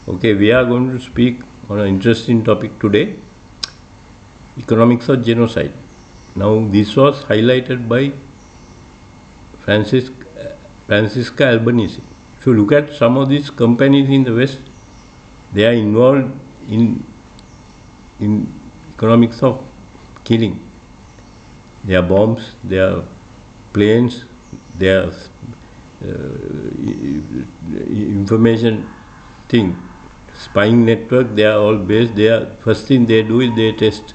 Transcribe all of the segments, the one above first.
Okay, we are going to speak on an interesting topic today, economics of genocide. Now, this was highlighted by Francis, Francisca Albanese. If you look at some of these companies in the West, they are involved in economics of killing. There are bombs, there are planes, there are information thing, spying network. They are all based. They are first thing they do is they test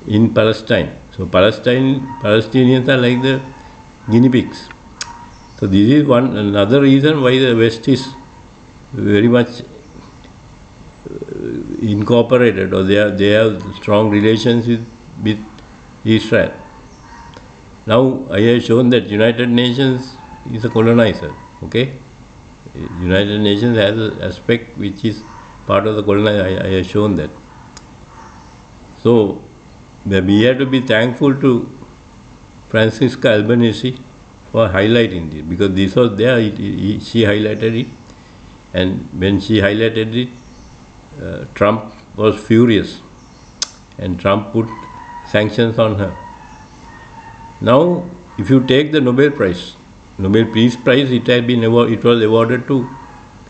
in Palestine. So Palestinians are like the guinea pigs. So this is another reason why the West is very much incorporated, or they have strong relations with Israel. Now I have shown that United Nations is a colonizer. Okay, United Nations has an aspect which is part of the colonizer. I have shown that. So we have to be thankful to Francisca Albanese for highlighting this, because this was there. She highlighted it, and when she highlighted it, Trump was furious, and Trump put sanctions on her. Now, if you take the Nobel Peace Prize, it was awarded to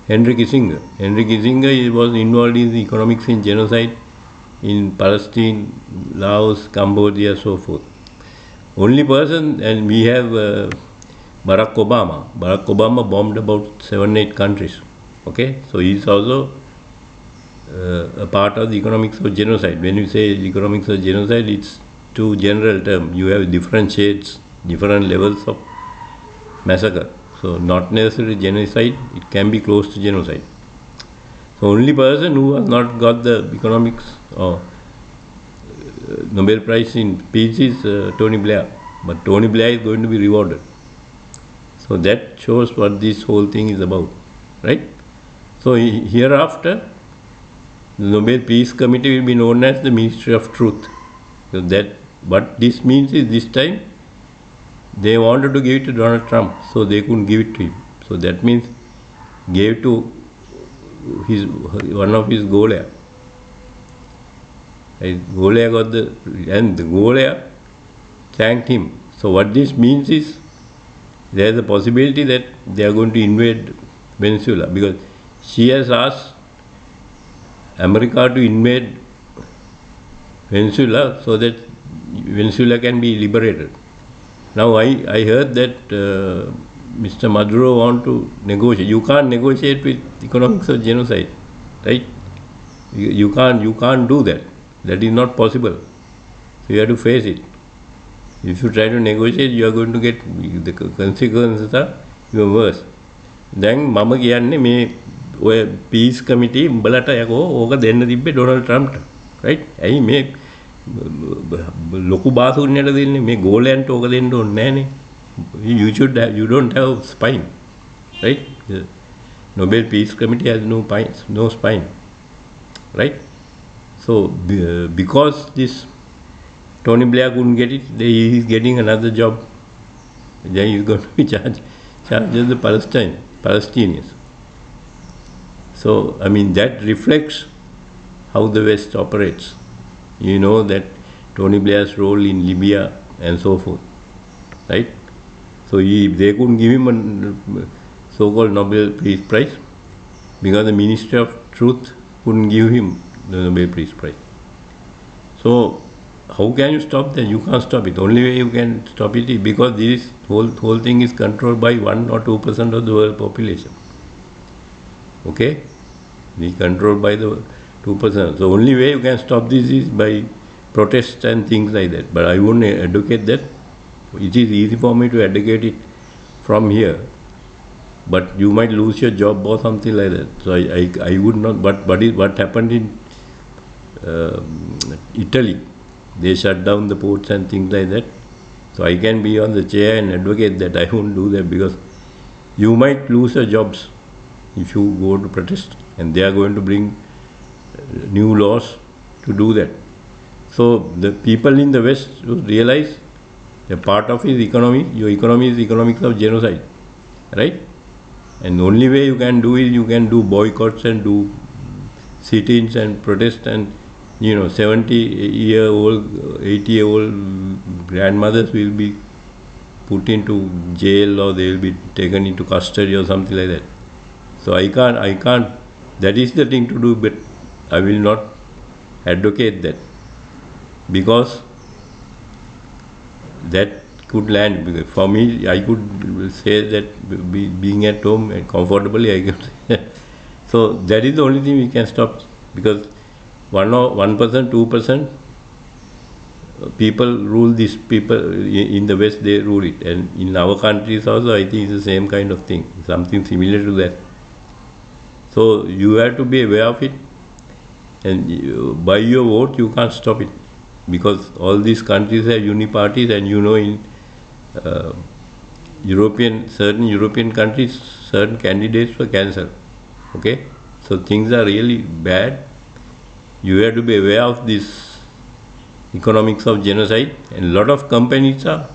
Henry Kissinger. Henry Kissinger was involved in the economics in genocide in Palestine, Laos, Cambodia, so forth. Only person, and we have Barack Obama. Barack Obama bombed about 7-8 countries. Okay, so he is also a part of the economics of genocide. When you say economics of genocide, it's too general term. You have different shades, different levels of massacre. So not necessarily genocide, it can be close to genocide. So only person who has not got the economics or Nobel Prize in Peace is Tony Blair. But Tony Blair is going to be rewarded. So that shows what this whole thing is about, right? So hereafter, the Nobel Peace Committee will be known as the Ministry of Truth. So that what this means is this time they wanted to give it to Donald Trump, so they couldn't give it to him. So that means gave to one of his Golea. Golea got and the Golea thanked him. So what this means is there is a possibility that they are going to invade Venezuela, because she has asked America to invade Venezuela so that Venezuela can be liberated. Now I heard that Mr. Maduro want to negotiate. You can't negotiate with economics of genocide, right? You can't do that. That is not possible. So you have to face it. If you try to negotiate, you are going to get the consequences are even worse. දැන් මම කියන්නේ මේ ඔය piece කමිටි උඹලට යකෝ ඕක දෙන්න තිබ්බේ ඩොනල්ඩ් ට්‍රම්ප්ට, right? ඇයි මේ ලොකු බාසුන්නට දෙන්නේ මේ ගෝලයන්ට ඕක දෙන්න ඕනේ නැහනේ. You don't have spine, right? The Nobel Peace Committee has no spine, right? So because this Tony Blair couldn't get it, he is getting another job. Then he is going to be charged the Palestinians. So I mean that reflects how the West operates. You know that Tony Blair's role in Libya and so forth, right? So they couldn't give him a so-called Nobel Peace Prize because the Ministry of Truth couldn't give him the Nobel Peace Prize. So how can you stop that? You can't stop it. The only way you can stop it is because this whole thing is controlled by 1 or 2% of the world population. Okay? It's controlled by the 2%. So only way you can stop this is by protests and things like that. But I won't advocate that. It is easy for me to advocate it from here. But you might lose your job or something like that. So I would not. But what happened in Italy? They shut down the ports and things like that. So I can be on the chair and advocate that. I won't do that because you might lose your jobs if you go to protest, and they are going to bring new laws to do that. So the people in the West realize a part of his economy, your economy is economics of genocide, right? And the only way you can do is you can do boycotts and do sit-ins and protest, and 70-year-old, 80-year-old grandmothers will be put into jail, or they will be taken into custody or something like that. So I can't, that is the thing to do, but I will not advocate that, because that could land. Because for me, I could say that being at home and comfortably, I can. So that is the only thing we can stop, because 1%, 2% people rule this. People in the West, they rule it, and in our countries also, I think it's the same kind of thing, something similar to that. So you have to be aware of it, and by your vote you can't stop it, because all these countries have uniparties, and in certain European countries, certain candidates were cancelled. Okay, so things are really bad. You have to be aware of this economics of genocide, and a lot of companies are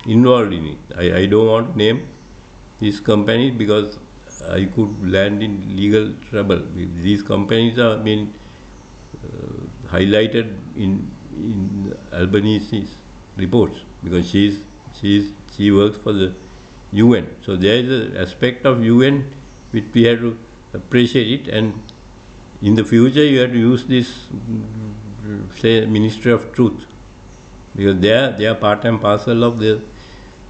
involved in it. I don't want to name these companies because I could land in legal trouble. These companies are being highlighted in Albanese's reports, because she works for the UN. So there is an aspect of UN which we have to appreciate it, and in the future you have to use this, say, Ministry of Truth, because they are part and parcel of the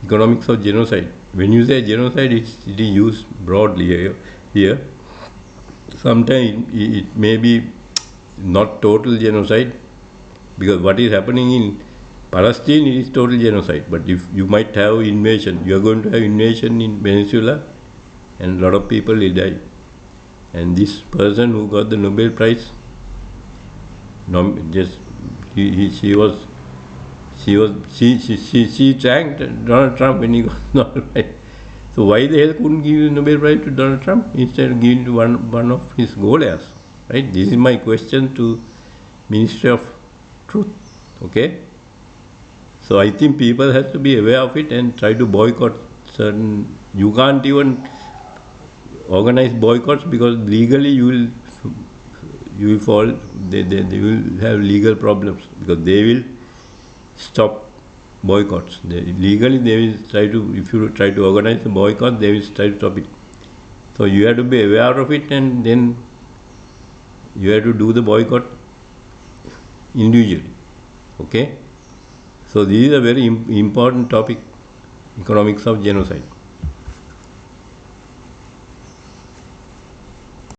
economics of genocide. When you say genocide, it is used broadly here. Sometimes it may be not total genocide, because what is happening in Palestine is total genocide. But if you might have invasion, you are going to have invasion in Venezuela, and a lot of people will die. And this person who got the Nobel Prize, she thanked Donald Trump when he got Nobel Prize. So why the hell couldn't give the Nobel Prize to Donald Trump instead of giving to one of his goleas? Right? This is my question to Ministry of Truth. Okay? So I think people have to be aware of it and try to boycott certain. You can't even organize boycotts, because legally you will fall. They will have legal problems, because they will stop boycotts. Legally they will try to. If you try to organize a boycott, they will try to stop it. So you have to be aware of it, and then you have to do the boycott individually. Okay? So this is a very important topic, economics of genocide.